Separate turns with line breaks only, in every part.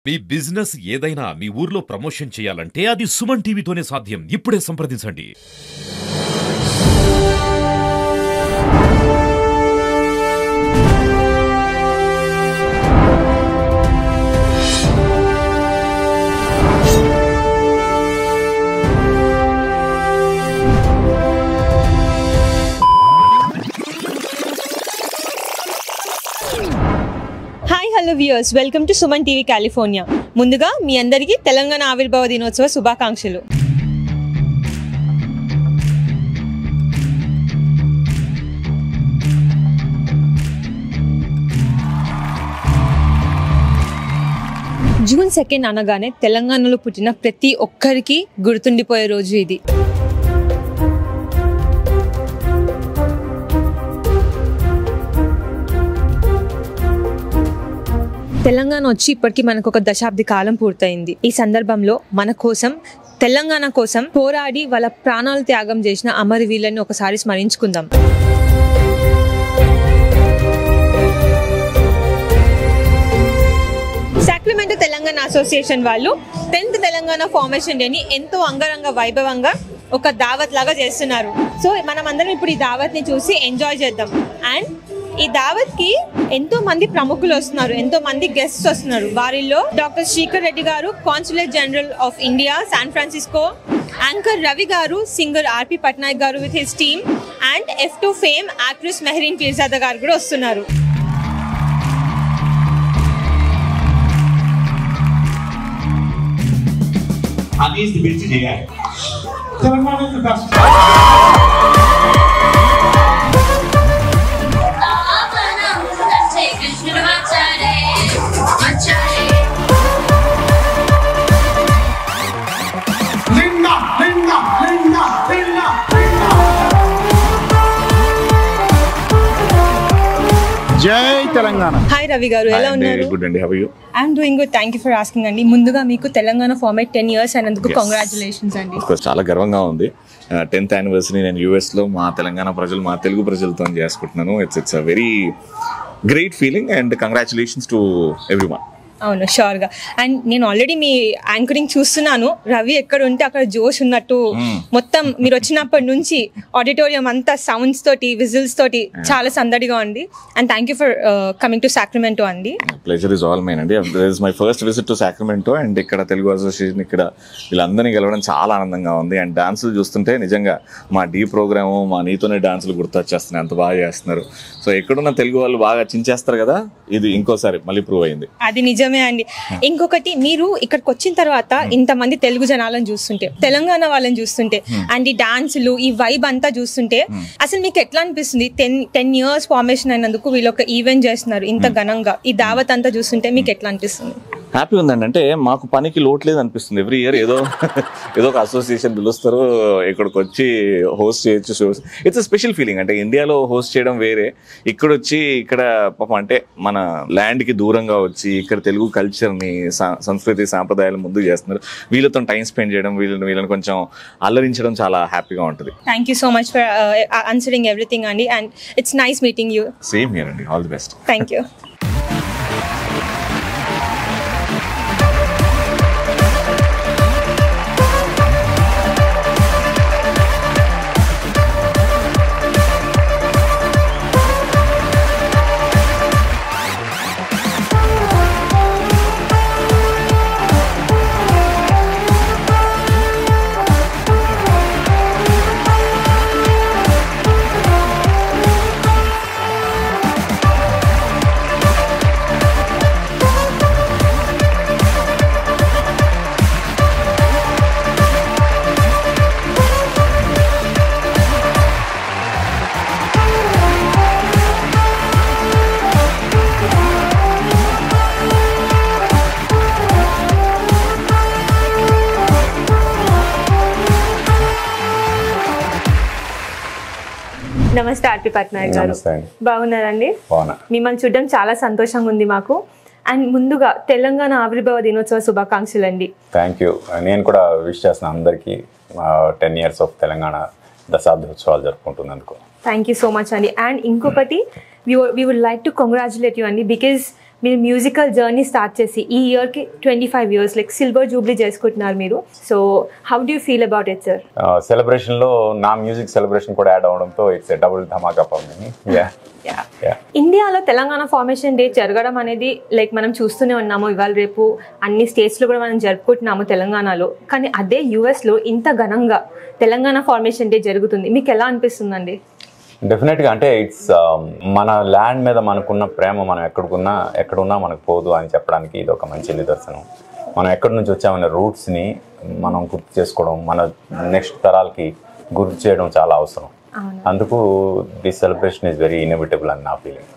మీ business ఏదైనా మీ ఊర్లో promotion చేయాలంటే అది సుమన్ టీవీతోనే సాధ్యం. ఇప్పుడే సంప్రదించండి.
Hello viewers, welcome to Suman TV California. ముందుగా మీ అందరికీ తెలంగాణ ఆవిర్భావ దినోత్సవ శుభాకాంక్షలు. జూన్ 2 అనగానే తెలంగాణలో పుట్టిన ప్రతి ఒక్కరికి గుర్తుండిపోయే రోజు ఇది. తెలంగాణ వచ్చి ఇప్పటికీ మనకు ఒక దశాబ్ది కాలం పూర్తయింది. ఈ సందర్భంలో మన కోసం, తెలంగాణ కోసం పోరాడి వాళ్ళ ప్రాణాలు త్యాగం చేసిన అమరవీరులను ఒకసారి స్మరించుకుందాం. సాక్రమెంటో తెలంగాణ అసోసియేషన్ వాళ్ళు 10th తెలంగాణ ఫార్మేషన్ డేని ఎంతో అంగరంగ వైభవంగా ఒక దావత్ లాగా చేస్తున్నారు. సో మనం అందరం ఇప్పుడు ఈ దావత్ ని చూసి ఎంజాయ్ చేద్దాం. అండ్ ఈ దావత్ కి ఎంతో మంది ప్రముఖులు వస్తున్నారు, ఎంతో మంది గెస్ట్స్ వస్తున్నారు. వారిలో డాక్టర్ శ్రీకర్ రెడ్డి గారు, consulate general of India San Francisco, anchor Ravi గారు, సింగర్ ఆర్పి పట్నాయక్ గారు with his team, and F2 fame actress Mehreen Pirzada గారు కూడా వస్తున్నారు.
జై తెలంగాణ.
హాయ్ రవి గారు, ఎలా ఉన్నారు?
గుడ్ అండి, how are you?
I'm doing good, thank you for asking అండి. ముందుగా మీకు తెలంగాణ ఫార్మేట్ 10 years అయినందుకు కంగ్రాచులేషన్స్ అండి.
చాలా గర్వంగా ఉంది. 10th యానివర్సరీ నేను US లో మా తెలంగాణ ప్రజలు, మా తెలుగు ప్రజలతో చేసుకుంటున్నాను. It's a very great feeling and congratulations to everyone.
అవును, షూర్గా. అండ్ నేను ఆల్రెడీ మీ యాంకరింగ్ చూస్తున్నాను. రవి ఎక్కడ ఉంటే అక్కడ జోష్ ఉన్నట్టు మొత్తం మీరు వచ్చినప్పటి నుంచి ఆడిటోరియం అంతా సౌండ్స్ తోటి, విజిల్స్ తోటి చాలా సందడిగా ఉంది. And thank you for coming to Sacramento అండి.
ప్లెజర్ ఇస్ ఆల్ మైన్ అండి. This is my first visit to Sacramento and ఇక్కడ తెలుగు అసోసియేషన్ ఇక్కడ వీళ్ళందరినీ గెలవడం చాలా ఆనందంగా ఉంది. అండ్ డాన్సులు చూస్తుంటే నిజంగా మా డీ ప్రోగ్రాము, మా నీతోనే డాన్సులు గుర్తొచ్చేస్తున్నాయి, అంత బాగా చేస్తున్నారు. సో ఎక్కడున్న తెలుగు వాళ్ళు బాగా చించేస్తారు కదా, ఇది ఇంకోసారి మళ్ళీ ప్రూవ్ అయింది.
అది నిజమే అండి. ఇంకొకటి, మీరు ఇక్కడికి వచ్చిన తర్వాత ఇంతమంది తెలుగు జనాలను చూస్తుంటే, తెలంగాణ వాళ్ళని చూస్తుంటే, అండ్ ఈ డాన్సులు, ఈ వైబ్ అంతా చూస్తుంటే అసలు మీకు ఎట్లా అనిపిస్తుంది? 10 years ఫార్మేషన్ అయినందుకు వీళ్ళు ఒక ఈవెంట్ చేస్తున్నారు ఇంత ఘనంగా, ఈ దావత్ అంతా చూస్తుంటే మీకు ఎట్లా అనిపిస్తుంది?
హ్యాపీ ఉందండి. అంటే మాకు పనికి లోటు లేదు అనిపిస్తుంది. ఎవ్రీ ఇయర్ ఏదో ఒక అసోసియేషన్ పిలుస్తారు, ఇక్కడికి వచ్చి హోస్ట్ చేయొచ్చు shows. It's a special feeling. అంటే ఇండియాలో హోస్ట్ చేయడం వేరే, ఇక్కడ వచ్చి ఇక్కడ పాపం అంటే మన ల్యాండ్కి దూరంగా వచ్చి ఇక్కడ తెలుగు కల్చర్ని, సంస్కృతి సాంప్రదాయాలు ముందుకు చేస్తున్నారు. వీళ్ళతో టైం స్పెండ్ చేయడం, వీళ్ళని కొంచెం అల్లరించడం చాలా హ్యాపీగా ఉంటుంది.
Thank you so much for answering everything అండి. And it's nice meeting you.
Same here అండి. All the best.
Thank you. నమస్తే ఆర్పి పట్నాయక్ గారు, బాగున్నారండి? మిమ్మల్ని చూడడం చాలా సంతోషంగా ఉంది మాకు. అండ్ ముందుగా తెలంగాణ ఆవిర్భావ దినోత్సవ శుభాకాంక్షలు అండి.
Thank you. నేను కూడా విష్ చేస్తున్నాను అందరికీ 10 years ఆఫ్ తెలంగాణ దశాబ్ది ఉత్సవాలు జరుపుకుంటున్నందుకు.
థ్యాంక్ యూ సో మచ్ అండి. అండ్ ఇంకొకటి, we would like to congratulate you అండి, because మీరు మ్యూజికల్ జర్నీ స్టార్ట్ చేసి ఈ ఇయర్కి 25 years లైక్ సిల్వర్ జూబ్లీ చేసుకుంటున్నారు మీరు. So how do you feel about it sir?
సెలబ్రేషన్లో నా మ్యూజిక్ సెలబ్రేషన్ కూడా యాడ్ అవడంతో ఇట్స్ డబుల్ ధమాకా ఫర్ మీ.
ఇండియాలో తెలంగాణ ఫార్మేషన్ డే జరగడం అనేది లైక్ మనం చూస్తూనే ఉన్నాము, ఇవాళ రేపు అన్ని స్టేట్స్లో కూడా మనం జరుపుకుంటున్నాము తెలంగాణలో. కానీ అదే యూఎస్లో ఇంత ఘనంగా తెలంగాణ ఫార్మేషన్ డే జరుగుతుంది, మీకు ఎలా అనిపిస్తుందండి?
డెఫినెట్గా అంటే ఇట్స్ మన ల్యాండ్ మీద మనకున్న ప్రేమ మనం ఎక్కడున్నా మనకు పోదు అని చెప్పడానికి ఇది ఒక మంచి నిదర్శనం. మనం ఎక్కడి నుంచి వచ్చామనే రూట్స్ని మనం గుర్తు చేసుకోవడం, మన నెక్స్ట్ తరాలకి గుర్తు చేయడం చాలా అవసరం. అందుకు this celebration is very innovatable అని నా feeling.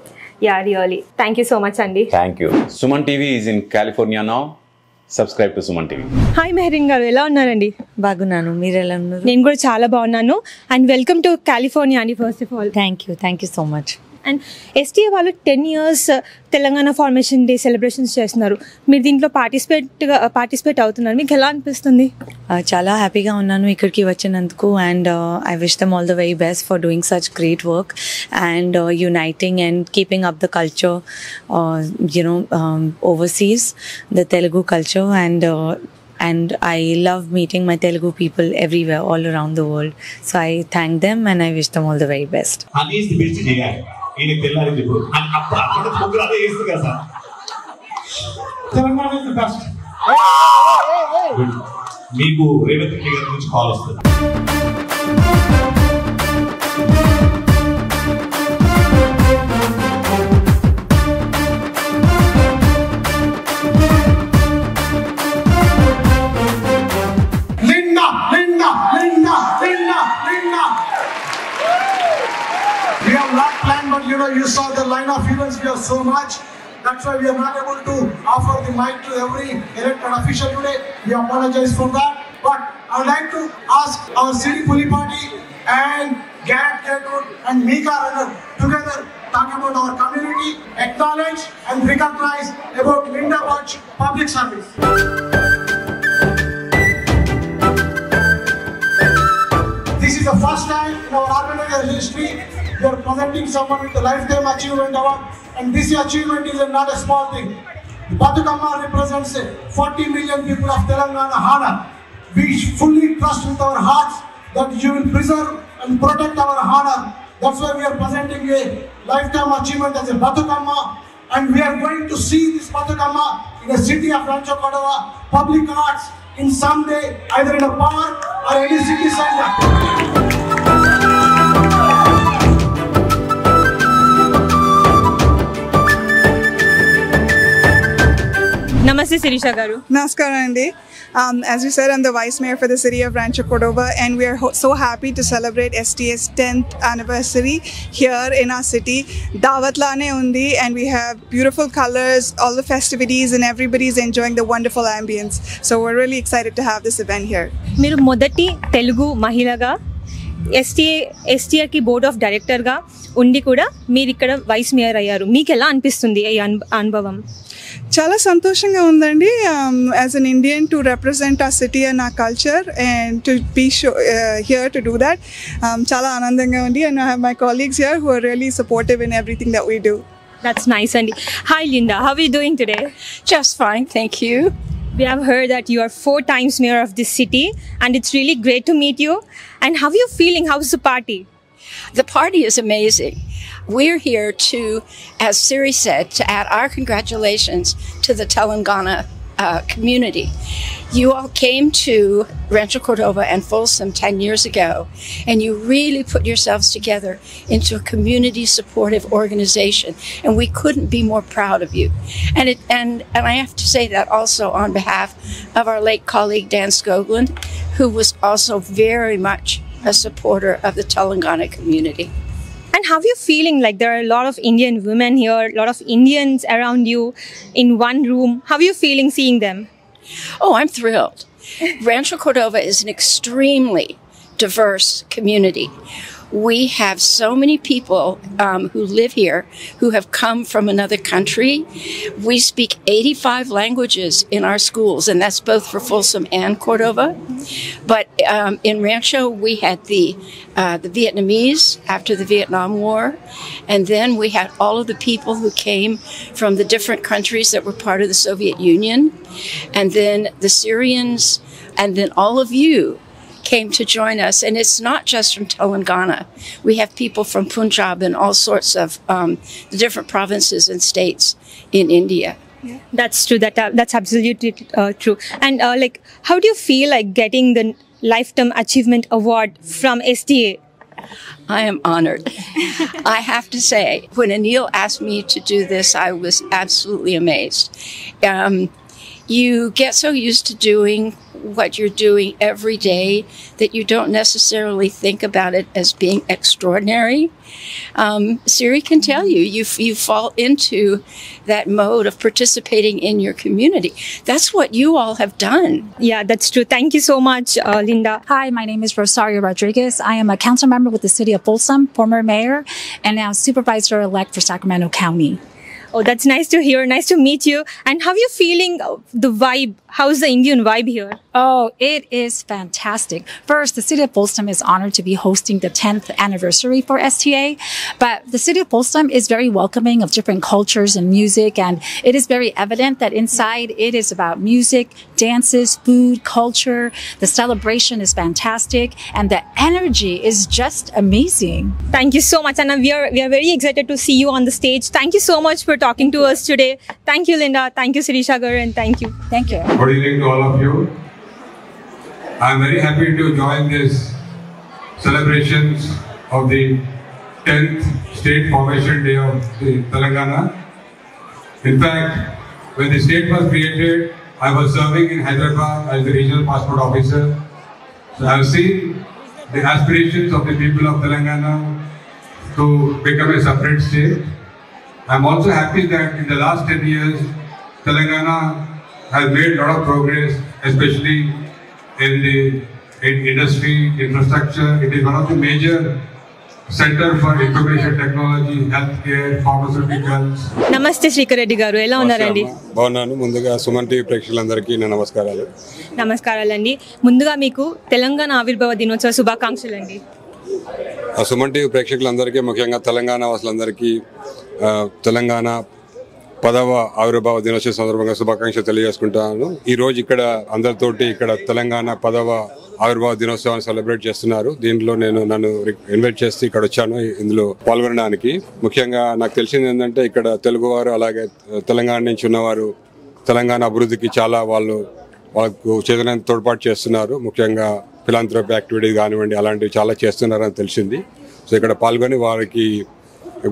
Yeah really thank you so much అండి.
Thank you.
Suman TV is in California now. Subscribe to Suman TV.
Hi Mehreen గారు, ఎలా ఉన్నారండి?
బాగున్నాను, మీరు ఎలా ఉన్నారు?
నేను కూడా చాలా బాగున్నాను. అండ్ వెల్కమ్ టు కాలిఫోర్నియా అండి first of all.
Thank you so much.
And STA వాళ్ళు 10 years Telangana formation day celebrations చేస్తున్నారు. మీరు దీంట్లో పార్టిసిపేట్ అవుతున్నారు, మీకు ఎలా అనిపిస్తుంది?
చాలా హ్యాపీగా ఉన్నాను ఇక్కడికి వచ్చినందుకు. And I wish them all the very best for doing such great work and uniting and keeping up the culture overseas, the Telugu culture. And I love meeting my Telugu people everywhere, all around the world. So I thank them and I wish them all the very best.
Ali is the best guy. In Telugu people. And appudu program chestu kada sir. Telangana is the best. Meeku Revath Reddy garu nunchi call vastadi.
We have not planned, but you saw the line of events. We have so much. That's why we are not able to offer the mic to every elected official today. We apologize for that. But I would like to ask our city police party and Garrett Gertrude and Mika Runner together talk about our community, acknowledge and recognize about Linda Butch public service. This is the first time in our organization history we are presenting someone with a lifetime achievement award, and this achievement is not a small thing. Batukamma represents 40 million people of Telangana honor. We fully trust with our hearts that you will preserve and protect our honor. That's why we are presenting a lifetime achievement as a Batukamma, and we are going to see this Batukamma in the city of Rancho Cordova public arts in some day, either in a park or any city center.
Namaste Sirisha garu.
Namaskaram andi. As you said, I'm the Vice Mayor for the city of Rancho Cordova, and we are so happy to celebrate STA's 10th anniversary here in our city. Dawat lane undi, and we have beautiful colors, all the festivities, and everybody's enjoying the wonderful ambience. So we're really excited to have this event here.
మీరు మొదటి తెలుగు మహిళగా ఎస్టీఏకి board of డైరెక్టర్గా ఉండి కూడా మీరు ఇక్కడ vice mayor అయ్యారు. మీకు ఎలా అనిపిస్తుంది ఈ అనుభవం?
చాలా సంతోషంగా ఉందండి. As an Indian to represent our city and our culture and to be here to do that, చాలా ఆనందంగా ఉంది. And I have my colleagues here who are really supportive in everything that we do.
That's nice అండి. Hi Linda, how are you doing today?
Just fine, thank you.
We have heard that you are 4 times mayor of this city, and it's really great to meet you. And how are you feeling? How's the party?
The party is amazing. We're here to, as Siri said, to add our congratulations to the Telangana community. You all came to Rancho Cordova and Folsom 10 years ago, and you really put yourselves together into a community supportive organization, and we couldn't be more proud of you. And I have to say that also on behalf of our late colleague Dan Skoglund, who was also very much a supporter of the Telangana community.
And how are you feeling? Like there are a lot of Indian women here, a lot of Indians around you in one room. How are you feeling seeing them?
Oh, I'm thrilled. Rancho Cordova is an extremely diverse community. We have so many people who live here who have come from another country. We speak 85 languages in our schools, and that's both for Folsom and Cordova. But in Rancho, we had the Vietnamese after the Vietnam War, and then we had all of the people who came from the different countries that were part of the Soviet Union, and then the Syrians, and then all of you came to join us. And it's not just from Telangana. We have people from Punjab and all sorts of the different provinces and states in India.
That's true. That's absolutely true. And like, how do you feel like getting the Lifetime Achievement Award from STA?
I am honored. I have to say, when Anil asked me to do this, I was absolutely amazed. You get so used to doing what you're doing every day that you don't necessarily think about it as being extraordinary. Siri can tell you, you fall into that mode of participating in your community. That's what you all have done.
Yeah, that's true. Thank you so much, Linda.
Hi, my name is Rosario Rodriguez. I am a council member with the city of Folsom, former mayor, and now supervisor-elect for Sacramento County.
Oh, that's nice to hear. Nice to meet you. And how are you feeling the vibe? How's the Indian vibe here?
Oh, it is fantastic. First, the city of Folsom is honored to be hosting the 10th anniversary for STA, but the city of Folsom is very welcoming of different cultures and music, and it is very evident that inside it is about music, dances, food, culture. The celebration is fantastic, and the energy is just amazing.
Thank you so much, and we are very excited to see you on the stage. Thank you so much for talking to us today. Thank you, Linda. Thank you, Sirisha Gar, and thank you.
Thank you.
Good evening to all of you. I'm very happy to join this celebrations of the 10th State Formation Day of the Telangana. In fact, when the state was created, I was serving in Hyderabad as the regional passport officer. So I have seen the aspirations of the people of Telangana to become a separate state. I'm also happy that in the last 10 years, Telangana has made a lot of progress, especially in industry, infrastructure. It is one of the major Center for Information Technology, Healthcare, Pharmaceuticals.
నమస్తే శ్రీకర్ రెడ్డి గారు, ఎలా ఉన్నారండి?
బాగున్నాను. ముందుగా Suman TV ప్రేక్షకులందరికీ నా నమస్కారాలు.
నమస్కారాలండి. ముందుగా మీకు తెలంగాణ ఆవిర్భావ దినోత్సవ శుభాకాంక్షలు అండి.
సుమన్ టీవీ ప్రేక్షకులందరికీ, ముఖ్యంగా తెలంగాణ వాసులందరికీ తెలంగాణ 10వ ఆవిర్భావ దినోత్సవ సందర్భంగా శుభాకాంక్షలు తెలియజేసుకుంటాను. ఈ రోజు ఇక్కడ అందరితోటి ఇక్కడ తెలంగాణ 10వ ఆవిర్భావ దినోత్సవాన్ని సెలబ్రేట్ చేస్తున్నారు. దీంట్లో నన్ను ఇన్వైట్ చేసి ఇక్కడ వచ్చాను ఇందులో పాల్గొనడానికి. ముఖ్యంగా నాకు తెలిసింది ఏంటంటే ఇక్కడ తెలుగువారు అలాగే తెలంగాణ నుంచి ఉన్నవారు తెలంగాణ అభివృద్ధికి చాలా వాళ్ళకు చేతనంత తోడ్పాటు చేస్తున్నారు. ముఖ్యంగా ఫిలాంథ్రపీ యాక్టివిటీ కానివ్వండి, అలాంటివి చాలా చేస్తున్నారని తెలిసింది. సో ఇక్కడ పాల్గొని వారికి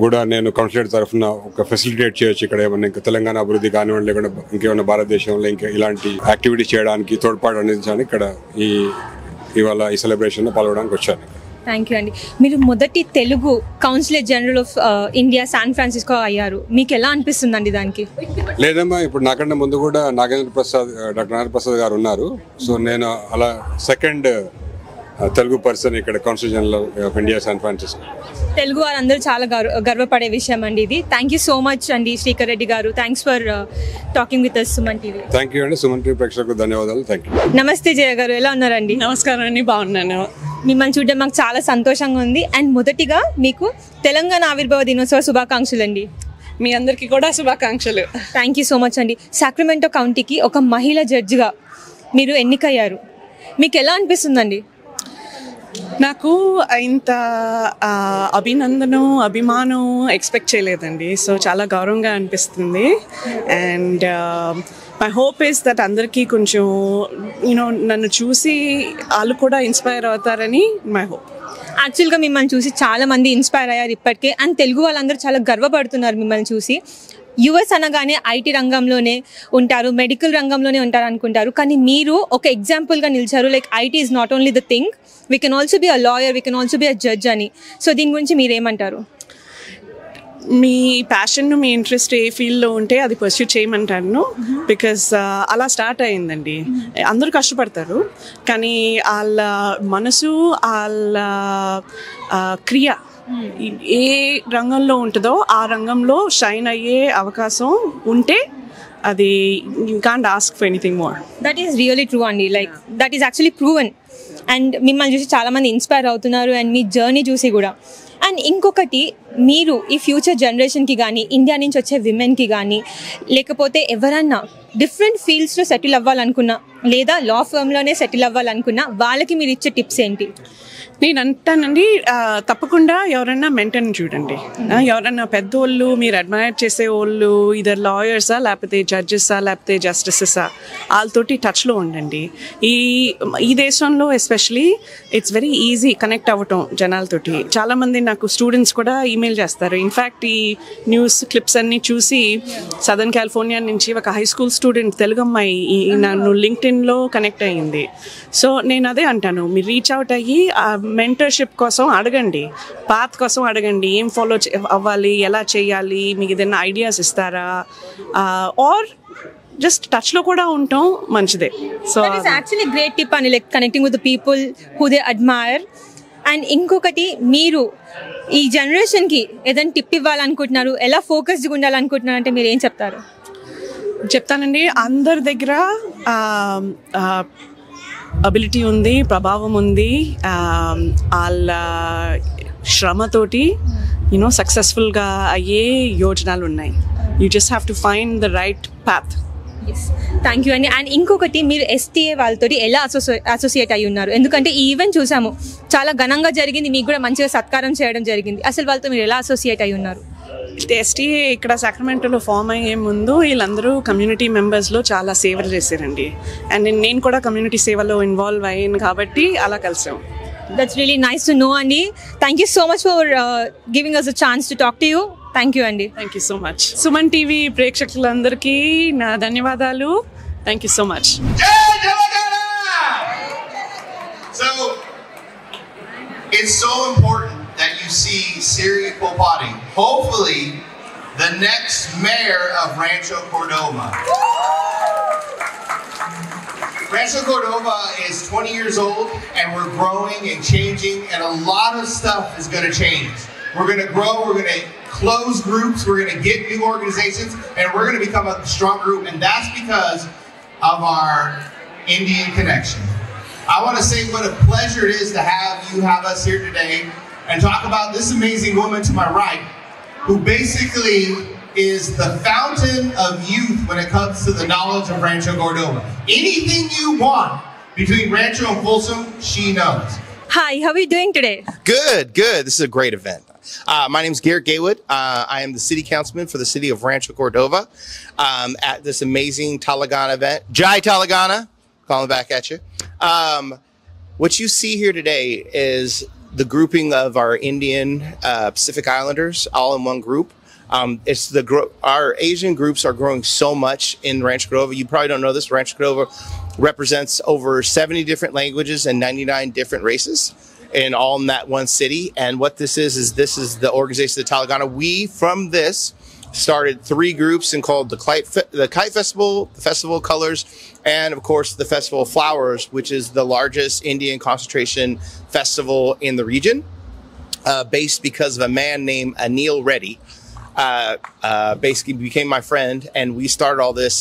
కూడా నేను కౌన్సిలేట్ తరఫున ఒక ఫెసిలిటేట్ చేయొచ్చు. ఇక్కడ ఏమన్నా ఇంకా తెలంగాణ అభివృద్ధి కానివ్వండి, లేకుండా ఇంకేమన్నా భారతదేశంలో ఇంకా ఇలాంటి యాక్టివిటీస్ చేయడానికి తోడ్పాటు అందించాలని ఇక్కడ ఇవాళ ఈ సెలబ్రేషన్లో పాల్గొనడానికి వచ్చాను.
థ్యాంక్ యూ అండి. మీరు మొదటి Telugu counsellor general of India San Francisco అయ్యారు. మీకు ఎలా అనిపిస్తుందండి దానికి?
లేదమ్మా, ఇప్పుడు నాకంటే ముందు కూడా డాక్టర్ నాగేంద్ర ప్రసాద్ గారు ఉన్నారు. సో నేను అలా సెకండ్ తెలుగు పర్సన్ ఇక్కడ council general of India San Francisco.
Telugu వారందరూ చాలా గర్వపడే విషయం అండి ఇది. థ్యాంక్ యూ సో మచ్ అండి శ్రీకర్ రెడ్డి గారు. Thanks for talking with us Suman TV.
Thank you అండి. సుమన్ టీవీ ప్రేక్షకులకు ధన్యవాదాలు. Thank you.
నమస్తే జయ గారు, ఎలా ఉన్నారండి?
నమస్కారం అండి, బాగున్నాను.
మిమ్మల్ని చూడడం మాకు చాలా సంతోషంగా ఉంది. అండ్ మొదటిగా మీకు తెలంగాణ ఆవిర్భావ దినోత్సవ శుభాకాంక్షలు అండి.
మీ అందరికీ కూడా శుభాకాంక్షలు.
థ్యాంక్ యూ సో మచ్ అండి. సాక్రమెంటో కౌంటీకి ఒక మహిళా జడ్జిగా మీరు ఎన్నికయ్యారు. మీకు ఎలా అనిపిస్తుందండి?
నాకు ఇంత అభిమానం ఎక్స్పెక్ట్ చేయలేదండి. సో చాలా గౌరవంగా అనిపిస్తుంది. And my hope is that అందరికీ కొంచెం నన్ను చూసి వాళ్ళు కూడా ఇన్స్పైర్ అవుతారని మై హోప్.
యాక్చువల్గా మిమ్మల్ని చూసి చాలా మంది ఇన్స్పైర్ అయ్యారు ఇప్పటికే. అండ్ తెలుగు వాళ్ళందరూ చాలా గర్వపడుతున్నారు మిమ్మల్ని చూసి. యుఎస్ అనగానే ఐటీ రంగంలోనే ఉంటారు, మెడికల్ రంగంలోనే ఉంటారు అనుకుంటారు, కానీ మీరు ఒక ఎగ్జాంపుల్గా నిలిచారు. Like IT is not only the thing, we can also be a lawyer, we can also be a judge అని. సో దీని గురించి మీరేమంటారు?
మీ ప్యాషన్ మీ ఇంట్రెస్ట్ ఏ ఫీల్డ్లో ఉంటే అది పర్స్యూ చేయమంటాను. బికాస్ అలా స్టార్ట్ అయిందండి. అందరూ కష్టపడతారు కానీ వాళ్ళ మనసు వాళ్ళ క్రియ ఏ రంగంలో ఉంటుందో ఆ రంగంలో షైన్ అయ్యే అవకాశం ఉంటే అది you can't ask for anything more.
That is really true అండి. Like that is actually proven. And మిమ్మల్ని చూసి చాలామంది ఇన్స్పైర్ అవుతున్నారు అండ్ మీ జర్నీ చూసి కూడా. అండ్ ఇంకొకటి, మీరు ఈ ఫ్యూచర్ జనరేషన్కి కానీ ఇండియా నుంచి వచ్చే విమెన్కి కానీ లేకపోతే ఎవరన్నా డిఫరెంట్ ఫీల్డ్స్లో సెటిల్ అవ్వాలనుకున్నా లేదా లా ఫర్మ్లోనే సెటిల్ అవ్వాలనుకున్నా వాళ్ళకి మీరు ఇచ్చే టిప్స్ ఏంటి?
నేను అంటానండి, తప్పకుండా ఎవరన్నా మెంటర్ని చూడండి. ఎవరన్నా పెద్దోళ్ళు మీరు అడ్మైర్ చేసే వాళ్ళు ఇదర్ లాయర్సా లేకపోతే జడ్జెసా లేకపోతే జస్టిసెసా వాళ్ళతోటి టచ్లో ఉండండి. ఈ దేశంలో especially it's very easy connect అవ్వటం జనాలతోటి. చాలామంది నాకు స్టూడెంట్స్ కూడా ఈమెయిల్ చేస్తారు. ఇన్ఫ్యాక్ట్ ఈ న్యూస్ క్లిప్స్ అన్నీ చూసి సదర్న్ కాలిఫోర్నియా నుంచి ఒక హై స్కూల్ స్టూడెంట్ తెలుగు అమ్మాయి నన్ను లింక్డ్ఇన్లో కనెక్ట్ అయ్యింది. సో నేను అదే అంటాను, మీరు రీచ్ అవుట్ అయ్యి మెంటర్షిప్ కోసం అడగండి, పాత్ కోసం అడగండి, ఏం ఫాలో అవ్వాలి, ఎలా చేయాలి, మీకు ఏదైనా ఐడియాస్ ఇస్తారా, ఆర్ జస్ట్ టచ్లో కూడా ఉండటం మంచిదే. So
that is actually great tip అని, like connecting with the people who they admire. And ఇంకొకటి, మీరు ఈ జనరేషన్కి ఏదైనా టిప్ ఇవ్వాలనుకుంటున్నారు, ఎలా ఫోకస్డ్గా ఉండాలనుకుంటున్నారు అంటే మీరు ఏం చెప్తారు?
చెప్తానండి, అందరి దగ్గర అబిలిటీ ఉంది, ప్రభావం ఉంది. వాళ్ళ శ్రమతోటి సక్సెస్ఫుల్గా అయ్యే యోజనాలు ఉన్నాయి. You just have to find the right path.
Thank you అండి. అండ్ ఇంకొకటి, మీరు ఎస్టీఏ వాళ్ళతో ఎలా అసోసియేట్ అయ్యి ఉన్నారు? ఎందుకంటే ఈ ఈవెంట్ చూసాము, చాలా ఘనంగా జరిగింది, మీకు కూడా మంచిగా సత్కారం చేయడం జరిగింది. అసలు వాళ్ళతో మీరు ఎలా అసోసియేట్ అయ్యి ఉన్నారు?
ఎస్టీఏ ఇక్కడ సాక్రమెంటోలో ఫామ్ అయ్యే ముందు వీళ్ళందరూ కమ్యూనిటీ మెంబర్స్లో చాలా సేవలు చేశారండి. అండ్ నేను కూడా కమ్యూనిటీ సేవలో ఇన్వాల్వ్ అయ్యాను కాబట్టి అలా కలిసాం.
That's really nice to know అండి. Thank you so much for giving us a chance to talk to you. Thank you అండి.
Thank you so much. Suman TV ప్రేక్షకులందరికీ నా ధన్యవాదాలు. Thank you so much.
So it's so important that you see Siri Popati, hopefully the next mayor of Rancho Cordova. Rancho Cordova is 20 years old and we're growing and changing, and a lot of stuff is going to change. We're going to grow, we're going to close groups, we're going to get new organizations, and we're going to become a strong group, and that's because of our Indian connection. I want to say what a pleasure it is to have us here today and talk about this amazing woman to my right, who basically is the fountain of youth when it comes to the knowledge of Rancho Cordova. Anything you want between Rancho and Folsom, she knows.
Hi, how are you doing today?
Good. This is a great event. My name is Garrett Gaywood. I am the city councilman for the city of Rancho Cordova at this amazing Talagana event. Jai Talagana, calling back at you. What you see here today is the grouping of our Indian Pacific Islanders all in one group. Our Asian groups are growing so much in Rancho Cordova. You probably don't know this. Rancho Cordova represents over 70 different languages and 99 different races, and all in that one city. And what this is the organization of Talagana. We, from this, started 3 groups and called the Kite Festival, the Festival of Colors, and of course the Festival of Flowers, which is the largest Indian concentration festival in the region, based because of a man named Anil Reddy. Basically became my friend, and we started all this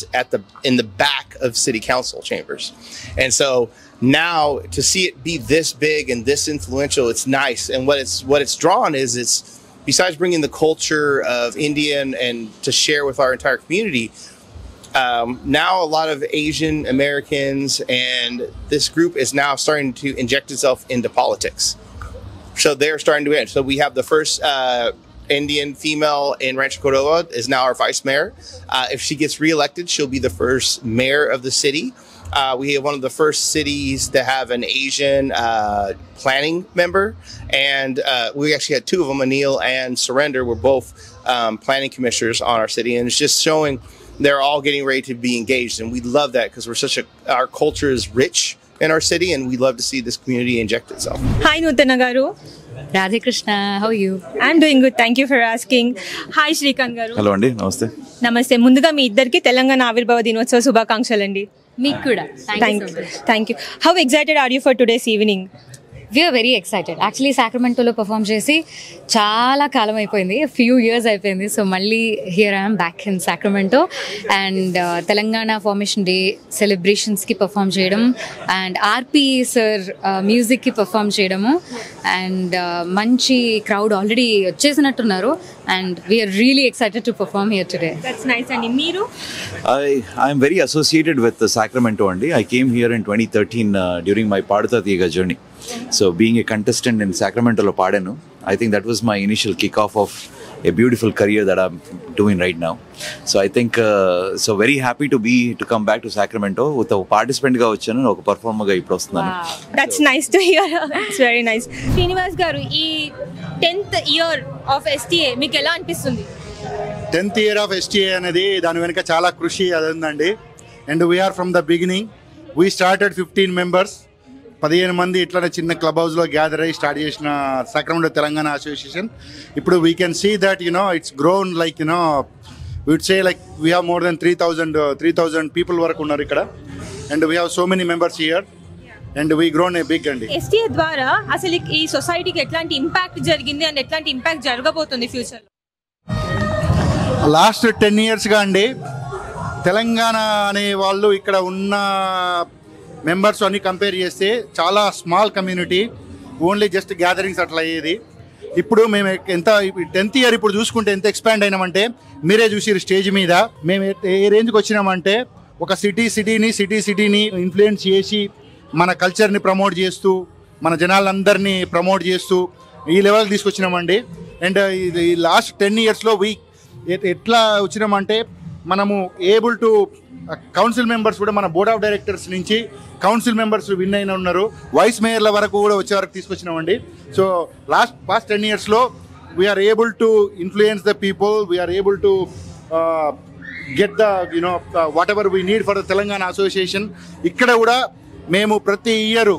in the back of city council chambers. And so now to see it be this big and this influential, it's nice. And what it's drawn is, it's besides bringing the culture of Indian and to share with our entire community, now a lot of Asian Americans and this group is now starting to inject itself into politics. So they're starting to end. So we have the first Indian female in Rancho Cordova is now our vice mayor. If she gets reelected, she'll be the first mayor of the city. We have one of the first cities to have an Asian planning member, and we actually had 2 of them. Anil and Surrender were both planning commissioners on our city, and it's just showing they're all getting ready to be engaged, and we love that because our culture is rich in our city, and we love to see this community inject itself.
Hi, Nutana garu.
Radhe Krishna, how are you?
I'm doing good. Thank you for asking. Hi Shrikant garu.
Hello అండి, నమస్తే.
నమస్తే. ముందుగా మీ ఇద్దరికి తెలంగాణ ఆవిర్భావ దినోత్సవ శుభాకాంక్షలు అండి.
మీకు కూడా.
Thank you. How excited are you for today's evening?
We are very excited. Actually, Sacramento perform చేసి చాలా కాలం అయిపోయింది, ఫ్యూ ఇయర్స్ అయిపోయింది. సో మళ్ళీ here I'm back in Sacramento and Telangana formation day సెలబ్రేషన్స్కి పర్ఫామ్ చేయడం అండ్ ఆర్పి సార్ మ్యూజిక్కి పర్ఫామ్ చేయడము అండ్ మంచి క్రౌడ్ ఆల్రెడీ వచ్చేసినట్టున్నారు and we're really excited to perform here today.
That's nice అండి. మీరు?
I am very associated with Sacramento అండి. I came here in 2013 during my Paduta Thiga journey. So being a contestant in Sacramento lo paadanu, I think that was my initial kickoff of a beautiful career that I'm doing right now. So I think so very happy to come back to Sacramento with a participant ga vachanu, oka performer ga ippudu vastunanu.
That's nice to hear. It's very nice. Srinivas garu, ee 10th year of STA మీకు ఎలా అనిపిస్తుంది?
10th year of STA అనేది దాని వెనుక చాలా కృషి అది ఉందండి. And we are from the beginning. We started 15 members, 15 మంది ఇట్లా చిన్న క్లబ్ హౌస్లో గ్యాదర్ అయ్యి స్టార్ట్ చేసిన సాక్రమెంటో తెలంగాణ అసోసియేషన్. ఇప్పుడు we can see that it's grown like we'd say like we have more than 3,000 people వరకు ఉన్నారు ఇక్కడ. And we have so many members here and we grown a big అండి.
STA ద్వారా అసలు ఈ సొసైటీకి ఎట్లాంటి ఇంపాక్ట్ జరిగింది అండ్ ఎట్లాంటి ఇంపాక్ట్ జరగబోతుంది ఫ్యూచర్?
లాస్ట్ 10 yearsగా అండి తెలంగాణ అనే వాళ్ళు ఇక్కడ ఉన్న మెంబర్స్ అన్ని కంపేర్ చేస్తే చాలా small community, only just gatherings అట్లా అయ్యేది. ఇప్పుడు మేము ఎంత 10th year ఇప్పుడు చూసుకుంటే ఎంత ఎక్స్పాండ్ అయినామంటే మీరే చూసిరు స్టేజ్ మీద. మేము ఏ రేంజ్కి వచ్చినామంటే ఒక సిటీని ఇన్ఫ్లుయెన్స్ చేసి మన కల్చర్ని ప్రమోట్ చేస్తూ మన జనాలందరినీ ప్రమోట్ చేస్తూ ఈ లెవెల్కి తీసుకొచ్చినామండి. అండ్ ఈ లాస్ట్ 10 yearsలో ఎట్లా వచ్చినామంటే మనము ఏబుల్ టు కౌన్సిల్ మెంబర్స్ కూడా మన బోర్డ్ ఆఫ్ డైరెక్టర్స్ నుంచి కౌన్సిల్ మెంబర్స్ విన్ అయిన ఉన్నారు, వైస్ మేయర్ల వరకు కూడా వచ్చే వరకు తీసుకొచ్చినామండి. సో పాస్ట్ 10 yearsలో we're able to influence the people, we're able to get the whatever we need for the Telangana association. ఇక్కడ కూడా మేము ప్రతి ఇయర్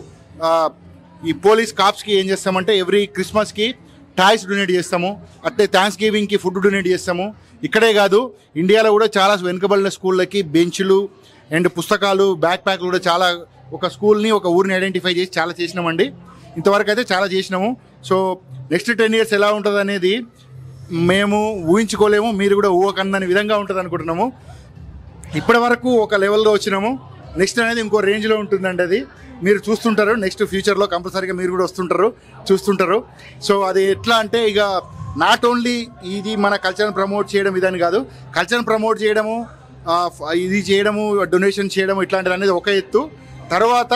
ఈ పోలీస్ కాప్స్కి ఏం చేస్తామంటే ఎవ్రీ క్రిస్మస్కి టాయ్స్ డొనేట్ చేస్తాము, అట్లే థ్యాంక్స్ గివింగ్కి ఫుడ్ డొనేట్ చేస్తాము. ఇక్కడే కాదు ఇండియాలో కూడా చాలా వెనుకబడిన స్కూళ్ళకి బెంచ్లు అండ్ పుస్తకాలు బ్యాక్ ప్యాక్లు కూడా చాలా ఒక స్కూల్ని ఒక ఊరిని ఐడెంటిఫై చేసి చాలా చేసినామండి. ఇంతవరకు అయితే చాలా చేసినాము. సో నెక్స్ట్ 10 years ఎలా ఉంటుంది అనేది మేము ఊహించుకోలేము, మీరు కూడా ఊహకందని విధంగా ఉంటుంది అనుకుంటున్నాము. ఇప్పటి వరకు ఒక లెవెల్లో వచ్చినాము, నెక్స్ట్ అనేది ఇంకో రేంజ్లో ఉంటుందండి. అది మీరు చూస్తుంటారు, నెక్స్ట్ ఫ్యూచర్లో కంపల్సరీగా మీరు కూడా చూస్తుంటారు. సో అది ఎట్లా అంటే ఇక నాట్ ఓన్లీ ఇది మన కల్చర్ని ప్రమోట్ చేయడం ఇదని కాదు, కల్చర్ని ప్రమోట్ చేయడము, ఇది చేయడము, డొనేషన్ చేయడము ఇట్లాంటిది అనేది ఒక ఎత్తు, తర్వాత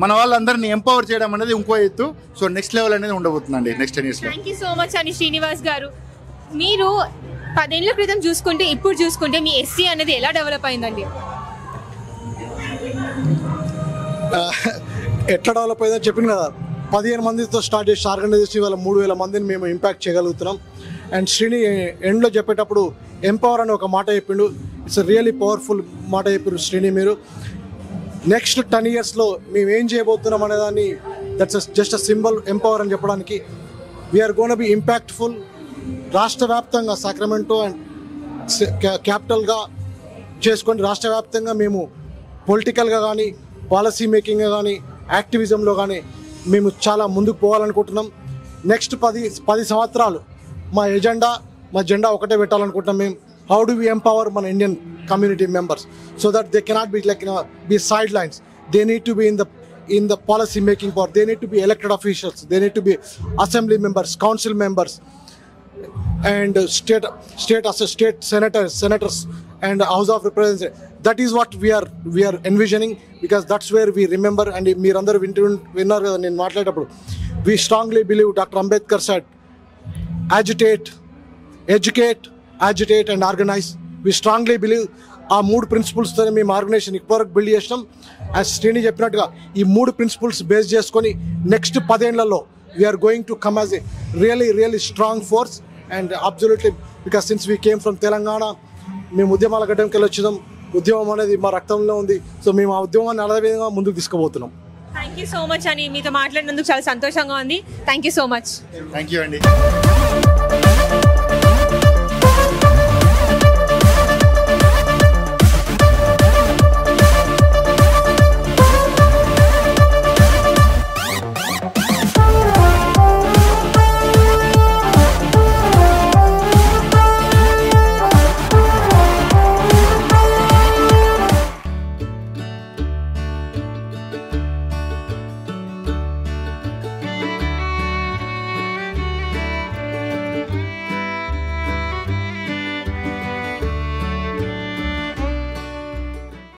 మన వాళ్ళందరినీ ఎంపవర్ చేయడం అనేది ఇంకో ఎత్తు. సో నెక్స్ట్ లెవెల్ అనేది ఉండబోతుందండి నెక్స్ట్ 10 yearsలో.
థ్యాంక్ యూ సో మచ్ అని శ్రీనివాస్ గారు. మీరు 10 ఏళ్ల క్రితం చూసుకుంటే ఇప్పుడు చూసుకుంటే మీ STA అనేది ఎలా డెవలప్ అయిందండి?
ఎట్లా డెవలప్ అయిందని చెప్పిన కదా, 15 మందితో స్టార్ట్ చేసి ఆర్గనైజేషన్ ఇవాళ 3,000 మందిని మేము ఇంపాక్ట్ చేయగలుగుతున్నాం. అండ్ శ్రీని ఎండ్లో చెప్పేటప్పుడు ఎంపవర్ అని ఒక మాట చెప్పిండు. ఇట్స్ రియలీ పవర్ఫుల్ మాట చెప్పారు శ్రీని. మీరు నెక్స్ట్ 10 yearsలో మేము ఏం చేయబోతున్నాం అనేదాన్ని that's just a symbol empower అని చెప్పడానికి. We are gonna be impactful. రాష్ట్ర వ్యాప్తంగా సాక్రమెంటో అండ్ క్యాపిటల్గా చేసుకొని రాష్ట్ర వ్యాప్తంగా మేము పొలిటికల్గా కానీ పాలసీ మేకింగ్గా కానీ యాక్టివిజంలో కానీ మేము చాలా ముందుకు పోవాలనుకుంటున్నాం. నెక్స్ట్ 10 సంవత్సరాలు మా జెండా ఒకటే పెట్టాలనుకుంటున్నాం మేము. హౌ డు వి ఎంపవర్ మన Indian community members so that they cannot be like be sidelines. They need to be in the policy making power. They need to be elected officials, they need to be assembly members, council members and state senators and house of representatives. That is what we are envisioning, because that's where we remember. And meerandaru vinnar kada nenu maatladeటప్పుడు we strongly believe Dr. Ambedkar said agitate, educate, agitate and organize. We strongly believe ఆ 3 ప్రిన్సిపల్స్తో మేము organisation ఇప్పటివరకు build చేసినాం. As Srini చెప్పినట్టుగా ఈ 3 principles base చేసుకొని next 10 ఏళ్లలో we are going to come as a really strong force. And absolutely because since we came from Telangana, మేము ఉద్యమాల గడ్డంకి వెళ్ళి వచ్చినాం. ఉద్యమం అనేది మా రక్తంలో ఉంది. సో మేము ఆ ఉద్యమాన్ని అదే విధంగా ముందుకు తీసుకుపోతున్నాం.
థ్యాంక్ యూ సో మచ్ అని మీతో మాట్లాడినందుకు చాలా సంతోషంగా ఉంది. Thank you so much.
Thank you అండి.